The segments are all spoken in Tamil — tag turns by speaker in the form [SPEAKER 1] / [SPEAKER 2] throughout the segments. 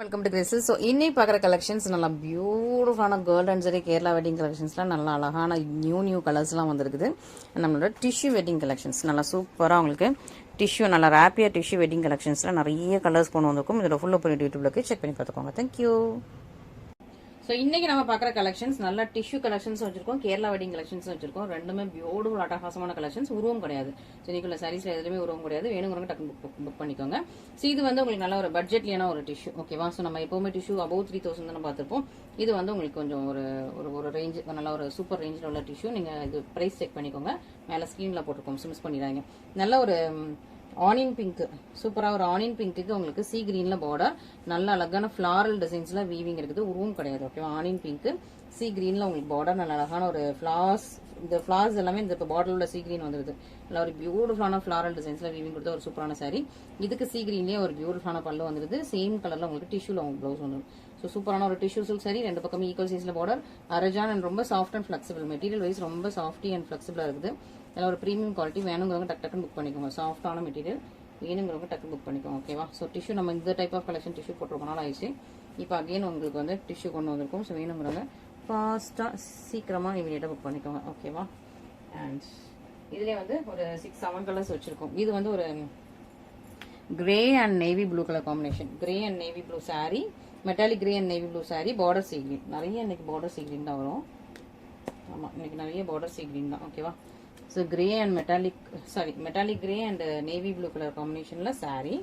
[SPEAKER 1] Welcome to grace. ஸோ இன்னைக்கு பார்க்குற கலெக்ஷன்ஸ் நல்லா பியூட்டிஃபுல்லான கேர்ள் அண்ட் சரி கேரளா வெட்டிங் கலெக்ஷன்ஸ்லாம் நல்லா அழகான நியூ கலர்ஸ்லாம் வந்துருக்குது. நம்மளோட டிஷ்யூ வெட்டிங் கலெக்ஷன்ஸ் நல்லா சூப்பராக உங்களுக்கு டிஷ்யூ நல்லா ரேப்பியாக டிஷ்யூ வெட்டிங் கலெக்ஷன்ஸில் நிறைய கலர்ஸ் கொண்டு வந்திருக்கும். இதோட ஃபுல்லாக போயிட்டு யூடியூப்ல செக் பண்ணி பார்த்துக்கோங்க. தேங்க்யூ. ஸோ இன்னைக்கு நம்ம பார்க்குற கலெக்ஷன்ஸ் நல்லா டிஷ்யூ கலெக்ஷன்ஸ் வச்சிருக்கோம், கேரளா வெட்டிங் கலெக்ஷன்ஸ் வச்சிருக்கோம். ரெண்டுமே பியூட்டிஃபுல் அட்டகாசமான கலெக்ஷன்ஸ். உருவம் கிடையாது. ஸோ இன்னைக்குள்ள சாரீஸ்ல எதுவுமே உருவம் கிடையாது. வேணுங்கிறவங்க டக்கு புக் பண்ணிக்கோங்க. ஸோ இது வந்து உங்களுக்கு நல்ல ஒரு பட்ஜெட்லியான ஒரு டிஷ்யூ. ஓகேவா? ஸோ நம்ம எப்பவுமே டிஷ்யூ அபவ் 3000 தான் பார்த்துருப்போம். இது வந்து உங்களுக்கு கொஞ்சம் ஒரு ரேஞ்ச், நல்ல ஒரு சூப்பர் ரேஞ்சில் உள்ள டிஷ்யூ. நீங்க இது பிரைஸ் செக் பண்ணிக்கோங்க. மேலே ஸ்க்ரீன்ல போட்டிருக்கோம், மிஸ் பண்ணிடாங்க. நல்ல ஒரு ஆனியன் பிங்க், சூப்பரா ஒரு ஆனியன் பிங்க்கு உங்களுக்கு சி கிரீன்ல பார்டர், நல்ல அழகான ஃபிளாரல் டிசைன்ஸ்ல வீவிங் இருக்குது. உருவம் கிடையாது. ஓகேவா? ஆனியன் பிங்க் சி கிரீன்ல உங்களுக்கு பார்டர், நல்ல அழகான ஒரு ஃபிளார்ஸ். இந்த ஃபிளார்ஸ் எல்லாமே இந்த பார்டர்ல உள்ள சி கிரீன் வந்துருது. நல்ல ஒரு பியூட்டிஃபுல்லான ஃபிளாரல் டிசைன்ஸ்ல வீவிங் கொடுத்த ஒரு சூப்பரான சாரி. இதுக்கு சி கிரீன்லயே ஒரு பியூட்டிஃபுல்லான பல்லு வந்துருது. சேம் கலர்ல உங்களுக்கு டிஷ்யூல உங்களுக்கு ப்ளவுஸ் வந்துடும். ஸோ சூப்பரான ஒரு டிஷ்யூ சில்க் சாரி. ரெண்டு பக்கமே ஈக்குவல் சைஸ்ல பார்டர், அரஜான் அண்ட் ரொம்ப soft and flexible. Material wise ரொம்ப சாஃப்டி அண்ட் ஃபிளெக்சிபிளா இருக்குது. நல்ல ஒரு ப்ரீமியம் குவாலிட்டி. வேணுங்கிறவங்க டக்குன்னு புக் பண்ணிக்கோங்க. சாஃப்டான மெட்டீரியல் வேணுங்கிறவங்க டக்கு புக் பண்ணிக்கோங்க. ஓகேவா? ஸோ டிஷ்யூ நம்ம இந்த டைப் ஆஃப் கலெக்ஷன் டிஷ்யூ போட்டிருக்கனால ஆயிடுச்சு. இப்போ அகைன் உங்களுக்கு வந்து டிஷ்யூ கொண்டு வந்திருக்கும். ஸோ வேணுங்கிறவங்க ஃபாஸ்ட்டாக சீக்கிரமாக இமீடியட்டாக புக் பண்ணிக்கோங்க. ஓகேவா? அண்ட் இதுலேயே வந்து ஒரு 6-7 கலர்ஸ் வச்சிருக்கோம். இது வந்து ஒரு grey and navy blue colour combination. Grey and navy blue sari, metallic grey and navy blue sari, border sea green. நிறைய இன்னைக்கு பார்டர் சீ கிரீன் தான் வரும். ஆமாம், இன்னைக்கு நிறைய பார்டர் சீ கிரீன் தான். ஓகேவா? So grey and metallic grey and navy blue colour காம்பினேஷன்ல சாரி,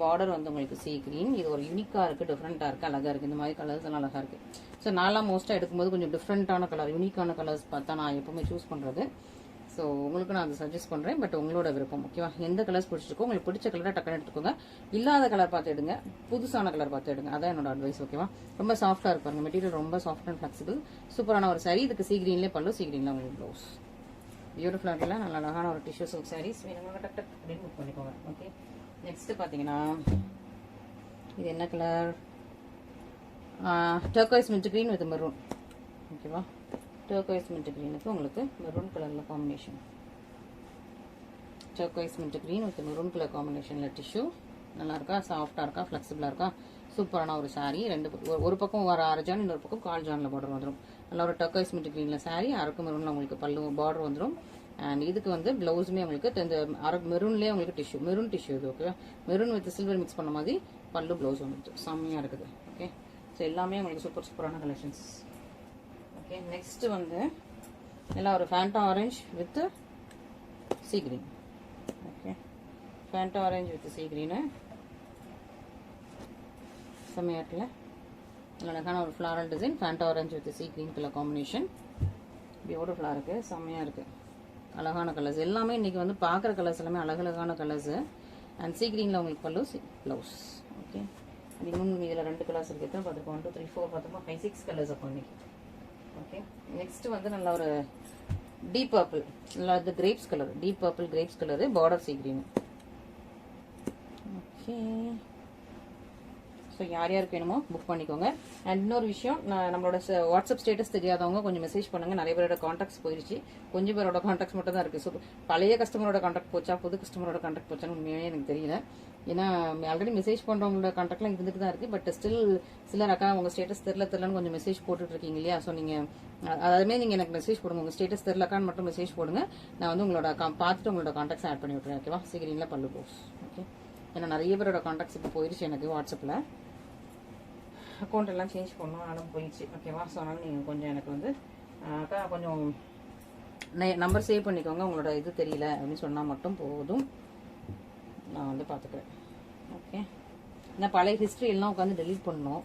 [SPEAKER 1] பார்டர் வந்து உங்களுக்கு சீ கிரீன். இது ஒரு யூனிக்கா இருக்கு, டிஃப்ரெண்டா இருக்கு, அழகா இருக்கு. இந்த மாதிரி கலர்ஸ் எல்லாம் அழகா இருக்கு. ஸோ நான்லாம் மோஸ்டா எடுக்கும்போது கொஞ்சம் டிஃப்ரெண்டான கலர், யூனிக்கான கலர்ஸ் பார்த்தா நான் எப்பவுமே சூஸ் பண்றது. ஸோ உங்களுக்கு நான் அதை சஜஸ்ட் பண்றேன். பட் உங்களோட விருப்பம். ஓகேவா? எந்த கலர்ஸ் பிடிச்சிருக்கோ, உங்களுக்கு பிடிச்ச கலரை டக்குன்னு எடுத்துக்கோங்க. இல்லாத கலர் பார்த்து எடுங்க, புதுசான கலர் பார்த்து எடுங்க. அதான் என்னோட அட்வைஸ். ஓகேவா? ரொம்ப சாஃப்டா இருப்பாங்க, மெட்டீரியல் ரொம்ப சாஃப்ட் அண்ட் ஃபிளெக்சிபிள். சூப்பரான ஒரு சாரி. இதுக்கு சீ கிரீன்லேயே பல்லு, சீ கிரீன்ல உங்களுக்கு ப்ளவுஸ். பியூட்டிஃபுல்லா இருக்குல்ல? நல்ல அழகான ஒரு டிஷ்யூ சில்க் சாரீஸ். வேணுங்க டக் டக் அப்படின்னு புக் பண்ணிக்கோங்க. ஓகே, நெக்ஸ்ட் பாத்தீங்கன்னா இது என்ன colour? Turquoise mint green with maroon. ஓகேவா? டர்காய்ஸ் மின்ட் கிரீனுக்கு உங்களுக்கு மெரூன் கலர்ல காம்பினேஷன். Turquoise mint green with maroon colour காம்பினேஷன்ல டிஷ்யூ. நல்லா இருக்கா? சாஃப்டா இருக்கா? ஃபிளெக்சிபிளா இருக்கா? சூப்பரான ஒரு சாரி. ஒரு பக்கம் வர 1/2 ஜான், இன்னொரு பக்கம் 1/4 ஜான்ல பார்டர் வந்துடும். நல்ல ஒரு டர்காய்ஸ் மின்ட் கிரீன்ல சாரி, அரக்கு மெரூன்ல உங்களுக்கு பல்லு பார்டர் வந்துடும். அண்ட் இதுக்கு வந்து பிளவுஸுமே உங்களுக்கு இந்த மெரூன்லேயே உங்களுக்கு டிஷ்யூ, மெரூன் டிஷ்யூ இது. Okay, maroon with silver mix பண்ண மாதிரி பல்லு பிளவுஸ் வந்துட்டு செம்மையா இருக்குது. ஓகே, ஸோ எல்லாமே உங்களுக்கு சூப்பரான கலெக்ஷன்ஸ். ஓகே, நெக்ஸ்ட் வந்து எல்லாம் ஒரு Fanta orange with sea green. Okay, Fanta orange with sea green செம்மையா இருக்குல்ல? அழகான ஒரு floral design. Fanta orange with sea green colour combination. பியூட்டிஃபுல்லா இருக்கு, செம்மையா இருக்கு. அழகான கலர்ஸ் எல்லாமே இன்னைக்கு வந்து பார்க்குற கலர்ஸ் எல்லாமே அழகழகான கலர்ஸ். அண்ட் சீ கிரீன்ல உங்களுக்கு பல்லு, ப்ளவுஸ். ஓகே, இன்னும் இதில் 2 கலர்ஸ் இருக்கு. எத்தனை பார்த்துருக்கோம்? 1 2 3 4 பார்த்தோமா? 5 6 கலர்ஸ் அப்போ இன்னைக்கு. ஓகே, நெக்ஸ்ட் வந்து நல்ல ஒரு டீப் பர்பிள், நல்லா இது grapes colour, deep purple grapes colour, border sea green. Okay, so யார் யாருக்கு வேணுமோ புக் பண்ணிக்கோங்க. அண்ட் இன்னொரு விஷயம், நம்மளோட வாட்ஸ்அப் ஸ்டேட்டஸ் தெரியாதவங்க கொஞ்சம் மெசேஜ் பண்ணுங்க. நிறைய பேரோட கான்டாக்ட்ஸ் போயிடுச்சு, கொஞ்சம் பேரோட கான்டாக்ட்ஸ் மட்டும் தான் இருக்கு. ஸோ பழைய கஸ்டமரோட கான்டாக்ட் போச்சா, புது கஸ்டமரோட கான்டாக்ட் போச்சான்னு உண்மையாவே எனக்கு தெரியல. ஏன்னா ஆல்ரெடி மெசேஜ் பண்றவங்களோட கான்டாக்ட்லாம் இருந்துட்டு தான் இருக்கு. பட் ஸ்டில் சிலர் அக்கா உங்க ஸ்டேட்டஸ் தெரியலன்னு கொஞ்சம் மெசேஜ் போட்டுட்டு இருக்கீங்க இல்லையா? ஸோ நீங்க அதுமே நீங்க எனக்கு மெசேஜ் போடுங்க. உங்க ஸ்டேட்டஸ் தெரியலக்கான்னு மட்டும் மெசேஜ் போடுங்க. நான் வந்து உங்களோட பார்த்துட்டு உங்களோட கான்டாக்ட்ஸ் ஆட் பண்ணி விட்டுறேன். ஓகேவா? சீக்கிரம்ல பல்லு போஸ். ஓகே, ஏன்னா நிறைய பேரோட கான்டாக்ட்ஸ் இப்போ போயிடுச்சு எனக்கு வாட்ஸ்அப்ல. அக்கௌண்ட் எல்லாம் சேஞ்ச் பண்ணணும், அதெல்லாம் போயிடுச்சு. ஓகேவா? ஸோ அதனால நீங்கள் கொஞ்சம் எனக்கு வந்து அக்கா கொஞ்சம் நம்பர் சேவ் பண்ணிக்கோங்க. உங்களோட இது தெரியல அப்படின்னு சொன்னால் மட்டும் போதும், நான் வந்து பார்த்துக்கிறேன். ஓகே, ஏன்னா பழைய ஹிஸ்ட்ரி எல்லாம் உட்காந்து டெலீட் பண்ணணும்.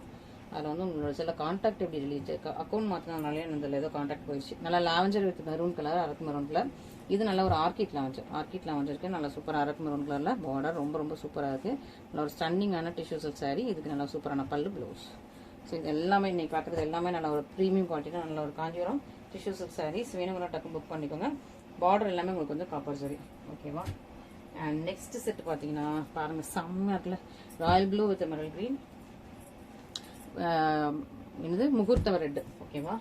[SPEAKER 1] அதில் வந்து உங்களோட சில கான்டாக்ட் எப்படி டெலீட், அக்கௌண்ட் மாற்றினாலே அதில் ஏதோ கான்டாக்ட் போயிடுச்சு. நல்லா லாவெஞ்சர் வித் மெரூன் கலர், அரக்கு மெரூன் கலர். இது நல்ல ஒரு ஆர்கிட் லாவெஞ்சருக்கு நல்லா சூப்பர் அரக்கு மெரூன் கலர்ல பார்டர் ரொம்ப சூப்பராக இருக்கு. நல்ல ஒரு ஸ்டன்னிங்கான டிஷ்யூ சில்க் சாரி. இதுக்கு நல்லா சூப்பரான பல்லு, ப்ளவுஸ். ஸோ இது எல்லாமே இன்னைக்கு பார்க்குறது எல்லாமே நல்ல ஒரு ப்ரீமியம் குவாலிட்டி, நல்ல ஒரு காஞ்சிபுரம் டிஷ்யூ சில்க் சாரீஸ். வேணுங்கிற டக்கு புக் பண்ணிக்கோங்க. பார்டர் எல்லாமே உங்களுக்கு வந்து காப்பர் சாரி. ஓகேவா? அண்ட் நெக்ஸ்ட் செட் பார்த்தீங்கன்னா பாருங்க, செம்மையா இருக்குல்ல? Royal blue with Emerald green, என்னது முகூர்த்தம் ரெட். ஓகேவா?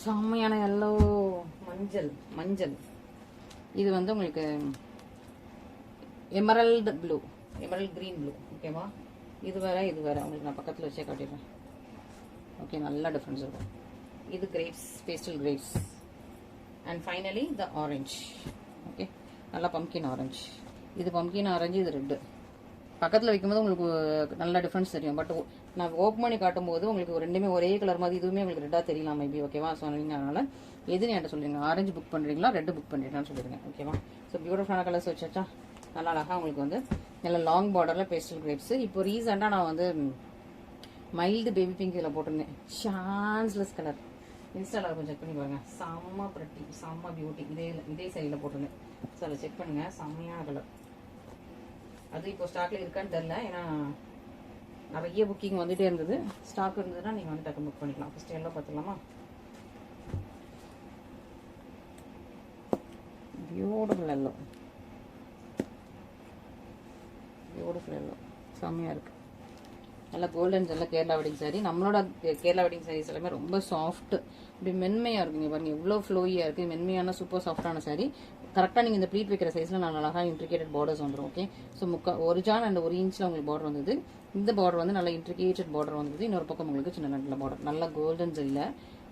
[SPEAKER 1] செம்மையான எல்லோ, மஞ்சள். இது வந்து உங்களுக்கு எமரல்ட் கிரீன் ப்ளூ. ஓகேவா? இது வேற உங்களுக்கு நான் பக்கத்தில் வச்சே காட்டிடுறேன். ஓகே, நல்லா டிஃப்ரென்ஸ் இருக்கும். இது grapes, pastel grapes. And finally the orange. Okay, நல்லா பம்கின் ஆரஞ்ச். இது பம்கின் ஆரஞ்சு, இது ரெட்டு. பக்கத்தில் வைக்கும்போது உங்களுக்கு நல்ல டிஃப்ரென்ஸ் தெரியும். பட் நான் ஓப்பன் பண்ணி காட்டும் போது உங்களுக்கு ரெண்டுமே ஒரே கலர் மாதிரி, இதுவுமே உங்களுக்கு ரெட்டாக தெரியலாம் மேபி. ஓகேவா? சொன்னீங்க. அதனால எதுன்னு என்கிட்ட சொல்லுங்க. ஆரஞ்சு புக் பண்ணுறீங்களா, ரெட்டு புக் பண்ணுறீங்களான்னு சொல்லிடுங்க. ஓகேவா? ஸோ பியூட்டிஃபுல்லான கலர்ஸ் வச்சாச்சா. நல்லா அழகாக உங்களுக்கு வந்து நல்ல லாங் பார்டரில் பேஸ்டல் கிரேப்ஸ். இப்போ ரீசெண்டாக நான் வந்து மைல்டு பேபி பிங்க் இதில் போட்டிருந்தேன். Chanceless colour. இன்ஸ்டாவில் கொஞ்சம் செக் பண்ணி பாருங்க. செம்ம ப்ரெட்டி, செம்ம பியூட்டி. இதே சைடில் போட்டிருந்தேன். ஸோ அதை செக் பண்ணுங்க. செம்மையான கலர். அது இப்போ ஸ்டாக்ல இருக்கான்னு தெரியல. ஏன்னா நிறைய புக்கிங் வந்துட்டே இருந்தது. ஸ்டாக் இருந்ததுன்னா நீங்கள் வந்து டக்கு புக் பண்ணிக்கலாம். ஃபர்ஸ்ட் எல்லாம் பார்த்துக்கலாமா? பியூட்டிஃபுல் எல்லோ, பியூட்டிஃபுல் எல்லோ, செம்மையாக இருக்குது. நல்லா கோல்டன் ஜெல்ல கேரளா வெட்டிங் சாரி. நம்மளோட கேரளா வெட்டிங் சாரீஸ் எல்லாமே ரொம்ப சாஃப்ட், இப்படி மென்மையாக இருக்குங்க. பாருங்க எவ்வளோ ஃப்ளோயியாக இருக்குது. மென்மையான சூப்பர் சாஃப்டான சாரி. கரெக்டாக நீங்கள் இந்த ப்ளீட் வைக்கிற சைஸில் நான் அழகாக இன்ட்ரிகேட்டட் பார்டர்ஸ் வந்துடும். ஓகே, ஸோ ஒரு ஜான் அண்ட் 1 இன்ச்சில் உங்களுக்கு பார்டர் வந்தது. இந்த பார்டர் வந்து நல்லா இன்ட்ரிகேட்டட் பார்டர் வந்தது. இன்னொரு பக்கம் உங்களுக்கு சின்ன நல்ல பார்டர், நல்லா கோல்டன் ஜெல்ல,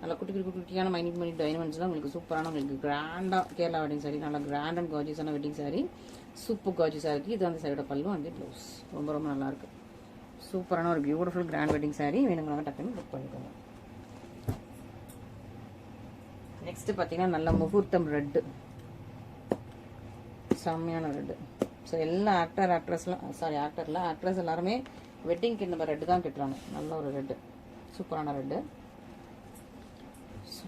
[SPEAKER 1] நல்லா குட்டியான மைனிட் டைமண்ட்ஸ்லாம் உங்களுக்கு சூப்பரான உங்களுக்கு கிராண்டாக கேரளா வெட்டிங் சாரி. நல்லா கிராண்ட் அண்ட் கார்ஜியஸான வெட்டிங் சாரி. சூப்பர் கார்ஜியஸாக இருக்குது. இது அந்த சைடோட பல்லு வந்து ப்ளவுஸ். ரொம்ப ரொம்ப நல்லாயிருக்கு. சூப்பரான ஒரு பியூட்டிஃபுல் கிராண்ட் வெட்டிங் சாரி. வேணுங்கிறவங்க டக்குன்னு புக் பண்ணிக்கோங்க. நெக்ஸ்ட் பார்த்தீங்கன்னா நல்ல முகூர்த்தம் ரெட்டு, செம்மையான ரெட்டு. ஸோ எல்லா ஆக்ட்ரஸ் எல்லாருமே வெட்டிங்க்கு இந்த மாதிரி ரெட்டு தான் கட்டுறாங்க. நல்ல ஒரு ரெட்டு, சூப்பரான ரெட்டு. ஸோ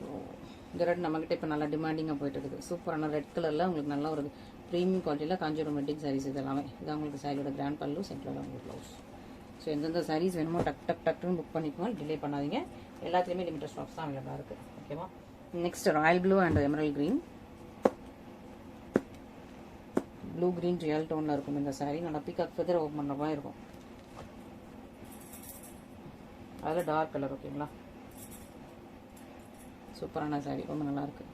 [SPEAKER 1] இந்த ரெட் நம்மக்கிட்ட இப்போ நல்லா டிமாண்டிங்காக போயிட்டு இருக்குது. சூப்பரான ரெட் கலரில் உங்களுக்கு நல்ல ஒரு ப்ரீமியம் குவாலிட்டியில் காஞ்சிபுரம் வெட்டிங் சாரீஸ். இது எல்லாமே இதான் உங்களுக்கு சாரியோட கிராண்ட் பல்லு, சென்டரில் உங்களுக்கு ப்ளவுஸ். ஸோ எந்தெந்த சாரீஸ் வேணுமோ டக்குன்னு புக் பண்ணிக்கோங்க. டிலே பண்ணாதீங்க. எல்லாத்துலேயுமே லிமிட்டட் ஸ்டாக்ஸ் தான் அவைலபிளாக இருக்குது. ஓகேவா? Next royal blue and emerald green. Blue green real டோனில் இருக்கும் இந்த சாரீ. நல்லா பீகாக் ஃபெதர் ஓப்பன் பண்ணுற மாதிரி இருக்கும். அதில் டார்க் கலர். ஓகேங்களா? சூப்பரான சாரீ, ரொம்ப நல்லாயிருக்கு.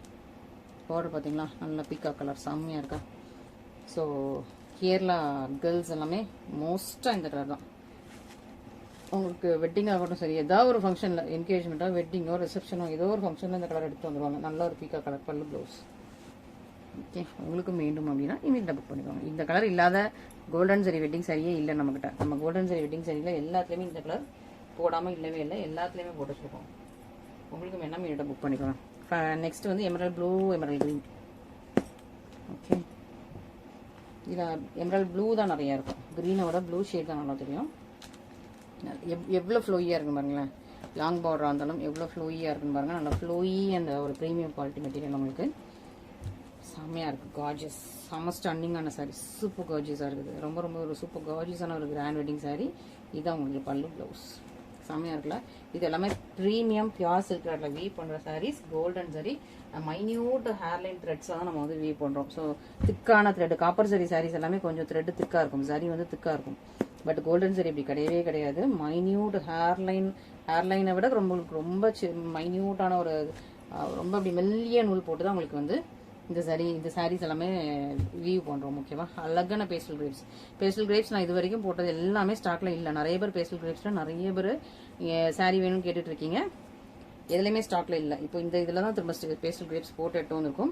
[SPEAKER 1] பார்டர் பார்த்தீங்களா, நல்ல பீகாக் கலர், செம்மையாக இருக்கா. ஸோ கேரளா கேர்ள்ஸ் எல்லாமே மோஸ்ட்டாக இந்த கலர் தான். உங்களுக்கு வெட்டிங் ஆகட்டும் சரி, ஏதாவது ஒரு ஃபங்க்ஷனில், என்கேஜ்மெண்ட்டோ வெட்டிங்கோ ரிசப்ஷனோ ஏதோ ஒரு ஃபங்க்ஷனில் இந்த கலர் எடுத்து வந்துடுவாங்க. நல்ல ஒரு பீகாக் கலர் பல்லு, ப்ளவுஸ். ஓகே, உங்களுக்கு வேண்டும் அப்படின்னா இமீடியட்டாக புக் பண்ணிக்கோங்க. இந்த கலர் இல்லாத கோல்டன் சரி வெட்டிங் சரியே இல்லை நம்மக்கிட்ட. நம்ம கோல்டன் சரி வெட்டிங் சரியில் எல்லாத்துலேயுமே இந்த கலர் போடாமல் இல்லவே இல்லை. எல்லாத்துலேயுமே போட்டு வச்சுருக்கோம். உங்களுக்கு வேணால் இமீடியட்டாக புக் பண்ணிக்கோங்க. நெக்ஸ்ட் வந்து emerald blue, emerald green. Okay, இதில் எமரல்ட் ப்ளூ தான் நிறையா இருக்கும். க்ரீனோட ப்ளூ ஷேட் தான் நல்லா தெரியும். எவ்வளோ ஃப்ளோயியாக இருக்குன்னு பாருங்களேன். லாங் பார்டராக இருந்தாலும் எவ்வளோ ஃப்ளோயியாக இருக்குன்னு பாருங்கள். நல்லா ஃப்ளோயி அந்த ஒரு ப்ரீமியம் குவாலிட்டி மெட்டீரியல் உங்களுக்கு செம்மையாக இருக்குது. கார்ஜியஸ், செம்ம ஸ்டன்னிங்கான சாரீ. சூப்பர் கார்ஜியஸாக இருக்குது. ரொம்ப ரொம்ப ஒரு சூப்பர் கார்ஜியஸான ஒரு கிராண்ட் வெட்டிங் சாரீ. இதுதான் உங்களுக்கு பல்லு, ப்ளவுஸ். செம்மையாக இருக்குல்ல. இது எல்லாமே ப்ரீமியம் பியூர் சில்க் த்ரெட்டில் வீவ் பண்ணுற சாரீஸ். கோல்டன் சரி, மைன்யூட் ஹேர்லைன் த்ரெட்ஸாக தான் நம்ம வந்து வீவ் பண்ணுறோம். ஸோ திக்கான த்ரெட், காப்பர் சரி சாரீஸ் எல்லாமே கொஞ்சம் த்ரெட் திக்காக இருக்கும். சாரீ வந்து திக்காக இருக்கும். பட் கோல்டன் சரி இப்படி கிடையவே கிடையாது. மைன்யூட் ஹேர்லைனை விட ரொம்ப மைன்யூட்டான ஒரு ரொம்ப அப்படி மெல்லிய நூல் போட்டு தான் உங்களுக்கு வந்து இந்த சாரீஸ் எல்லாமே வீவ் பண்ணுறோம். ஓகேவா? அழகான பேஸ்டல் கிரேப்ஸ் நான் இது வரைக்கும் போட்டது எல்லாமே ஸ்டாக்ல இல்லை. நிறைய பேர் பேஸ்டல் கிரேப்ஸில் நிறைய பேர் சாரீ வேணும்னு கேட்டுட்டு இருக்கீங்க. எதுலையுமே ஸ்டாக்ல இல்லை. இப்போ இந்த இதில் தான் திரும்ப பேஸ்டல் கிரேப்ஸ் போட்டு எட்டு வந்திருக்கும்.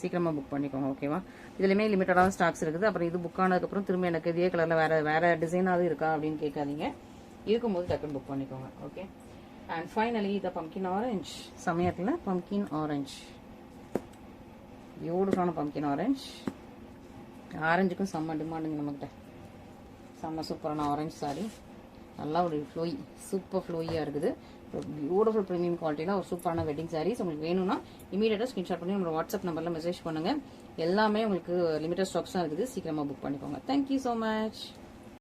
[SPEAKER 1] சீக்கிரமாக புக் பண்ணிக்கோங்க. ஓகேவா? இதுலையுமே லிமிட்டடான ஸ்டாக்ஸ் இருக்குது. அப்புறம் இது புக் ஆனதுக்கப்புறம் திரும்ப எனக்கு இதே கலரில் வேற டிசைனாவது இருக்கா அப்படின்னு கேட்காதீங்க. இருக்கும்போது டக்குன்னு புக் பண்ணிக்கோங்க. Okay, and finally the pumpkin orange. சமயத்தில் பம்கின் ஆரஞ்ச், பியூட்டிஃபுல்லான பம்கின் ஆரஞ்ச். ஆரஞ்சுக்கும் செம்ம டிமாண்டுங்க நம்மக்கிட்ட. செம்ம சூப்பரான ஆரஞ்ச் சாரி. நல்லா ஒரு ஃப்ளோயி, சூப்பர் ஃப்ளோயியாக இருக்குது. பியூட்டிஃபுல் ப்ரீமியம் குவாலிட்டியில் ஒரு சூப்பரான வெட்டிங் சாரீஸ். உங்களுக்கு வேணும்னா இமீடியட்டாக ஸ்க்ரீன்ஷாட் பண்ணி உங்களோட வாட்ஸ்அப் நம்பரில் மெசேஜ் பண்ணுங்கள். எல்லாமே உங்களுக்கு லிமிட்டட் ஸ்டாக்ஸ் தான் இருக்குது. சீக்கிரமாக புக் பண்ணிக்கோங்க. Thank you so much.